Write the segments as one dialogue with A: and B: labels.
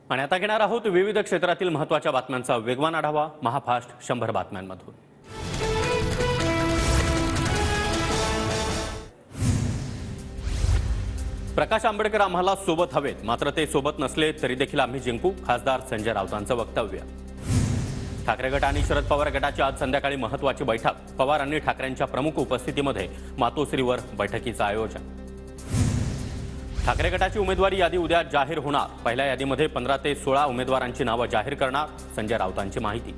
A: आणि आता घेणार आहोत विविध क्षेत्रातील महत्त्वाच्या बातम्यांचा वेगवान आढावा महाफास्ट 100 बातम्यांमधून। प्रकाश आंबेडकर आम्हाला सोबत हवेत, मात्र ते सोबत नसले तरी देखील आम्ही जिंकू, खासदार संजय राऊतांचं वक्तव्य। ठाकरे गट आणि शरद पवार गटाची आज संध्याकाळी महत्त्वाची बैठक। पवार आणि ठाकरेंच्या प्रमुख उपस्थितीमध्ये मातोश्रीवर बैठकीचं आयोजन। ठाकरे गटाची उमेदवारी यादी उद्या जाहीर होणार। पहिल्या यादीमध्ये 15 ते 16 उमेदवारांची नावं जाहीर करणार, संजय राऊतांची माहिती।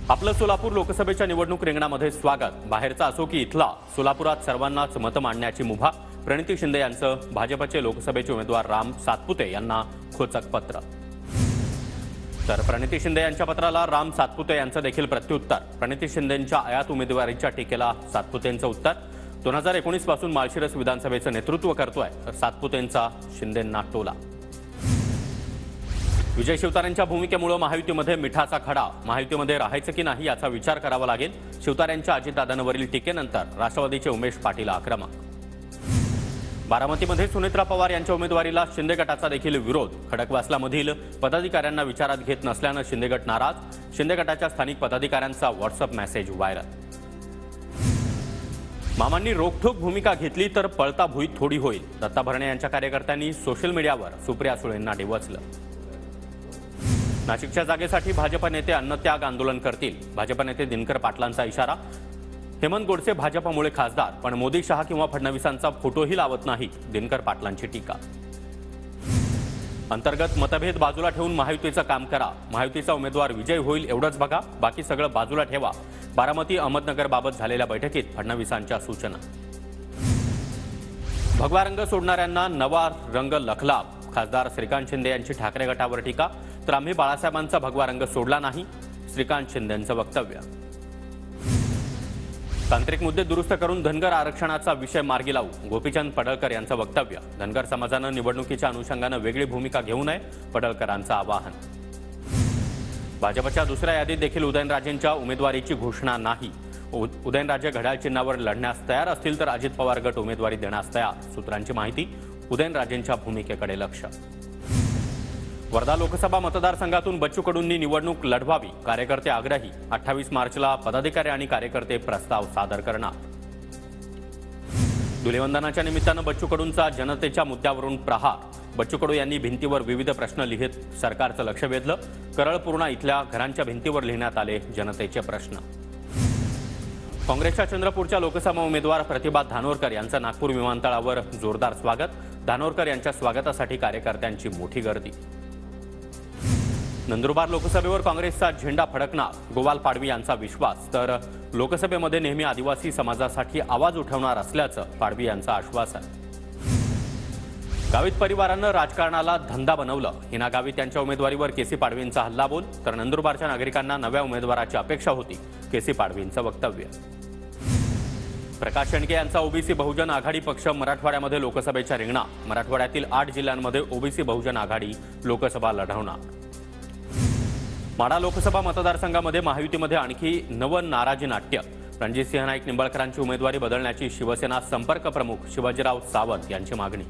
A: आपलं सोलापूर लोकसभेच्या निवडणूक रिंगणामध्ये स्वागत। बाहेरचा असो की इथला, सोलापुरात सर्वांनाच मतं मांडण्याची मुभा। प्रणिती शिंदे यांचं भाजपचे लोकसभेचे उमेदवार राम सातपुते यांना खोचक पत्र। तर प्रणिती शिंदे यांच्या पत्राला राम सातपुते यांचं देखील प्रत्युत्तर। प्रणिती शिंदेंच्या आयात उमेदवारीच्या टीकेला सातपुतेंचं उत्तर। 2019 पासून माळशिरस विधानसभेचं नेतृत्व करतोय, तर सातपुतेंचा शिंदेंना टोला। विजय शिवतारेंच्या भूमिकेमुळे महायुतीमध्ये मिठाचा खडा। महायुतीमध्ये राहायचं की नाही याचा विचार करावा लागेल। शिवतारेंच्या अजितदादांवरील टीकेनंतर राष्ट्रवादीचे उमेश पाटील आक्रमक। बारामतीमध्ये सुनेत्रा पवार यांच्या उमेदवारीला शिंदे गटाचा देखील विरोध। खडकवासलामधील पदाधिकाऱ्यांना विचारात घेत नसल्यानं शिंदे गट नाराज। शिंदे गटाच्या स्थानिक पदाधिकाऱ्यांचा व्हॉट्सअप मेसेज व्हायरल। मामांनी रोखठोक भूमिका घेतली तर पळता भुईत थोडी होईल। दत्ता भरणे यांच्या कार्यकर्त्यांनी सोशल मीडियावर सुप्रिया सुळेंना डिवचलं। नाशिकच्या जागेसाठी भाजप नेते अन्नत्याग आंदोलन करतील। भाजप नेते दिनकर पाटलांचा इशारा। हेमंत गोडसे भाजपमुळे खासदार, पण मोदी, शहा किंवा फडणवीसांचा फोटोही लावत नाही, दिनकर पाटलांची टीका। अंतर्गत मतभेद बाजूला ठेवून महायुतीचं काम करा। महायुतीचा उमेदवार विजय होईल एवढंच बघा, बाकी सगळं बाजूला ठेवा। बारामती अहमदनगरबाबत झालेल्या बैठकीत फडणवीसांच्या सूचना। भगवा रंग सोडणाऱ्यांना नवा रंग लखलाभ। खासदार श्रीकांत शिंदे यांची ठाकरे गटावर टीका। तर आम्ही बाळासाहेबांचा भगवा रंग सोडला नाही, श्रीकांत शिंदेंचं वक्तव्य। तांत्रिक मुद्दे दुरुस्त करून धनगर आरक्षणाचा विषय मार्गी लावू, गोपीचंद पडळकर यांचं वक्तव्य। धनगर समाजानं निवडणुकीच्या अनुषंगानं वेगळी भूमिका घेऊ नये, पडळकरांचं आवाहन। भाजपच्या दुसऱ्या यादीत देखील उदयनराजेंच्या उमेदवारीची घोषणा नाही। उदयनराजे घड्याळ चिन्हावर लढण्यास तयार असतील तर अजित पवार गट उमेदवारी देण्यास तयार, सूत्रांची माहिती। उदयनराजेंच्या भूमिकेकडे लक्ष। वर्धा लोकसभा मतदारसंघातून बच्चू कडूंनी निवडणूक लढवावी, कार्यकर्ते आग्रही। 28 मार्चला पदाधिकारी आणि कार्यकर्ते प्रस्ताव सादर करणार। धुलीवंदनाच्या निमित्तानं बच्चू कडूंचा जनतेच्या मुद्द्यावरून प्रहार। बच्चू कडू यांनी भिंतीवर विविध प्रश्न लिहित सरकारचं लक्ष वेधलं। करळपूर्णा इथल्या घरांच्या भिंतीवर लिहिण्यात आले जनतेचे प्रश्न। काँग्रेसच्या चंद्रपूरच्या लोकसभा उमेदवार प्रतिभा धानोरकर यांचं नागपूर विमानतळावर जोरदार स्वागत। धानोरकर यांच्या स्वागतासाठी कार्यकर्त्यांची मोठी गर्दी। नंदुरबार लोकसभेवर काँग्रेसचा झेंडा फडकणार, गोवाल पाडवी यांचा विश्वास। तर लोकसभेमध्ये नेहमी आदिवासी समाजासाठी आवाज उठवणार असल्याचं पाडवी यांचं आश्वासन। गावित परिवारानं राजकारणाला धंदा बनवलं, हिना गावित यांच्या उमेदवारीवर केसी पाडवींचा हल्लाबोल। तर नंदुरबारच्या नागरिकांना नव्या उमेदवाराची अपेक्षा होती, केसी पाडवींचं वक्तव्य। प्रकाश शेंडके यांचा ओबीसी बहुजन आघाडी पक्ष मराठवाड्यामध्ये लोकसभेच्या रिंगणात। मराठवाड्यातील 8 जिल्ह्यांमध्ये ओबीसी बहुजन आघाडी लोकसभा लढवणार। माढा लोकसभा मतदारसंघामध्ये महायुतीमध्ये आणखी नवं नाराजी नाट्य। रणजितसिंह नाईक निंबाळकरांची उमेदवारी बदलण्याची शिवसेना संपर्क प्रमुख शिवाजीराव सावंत यांची मागणी।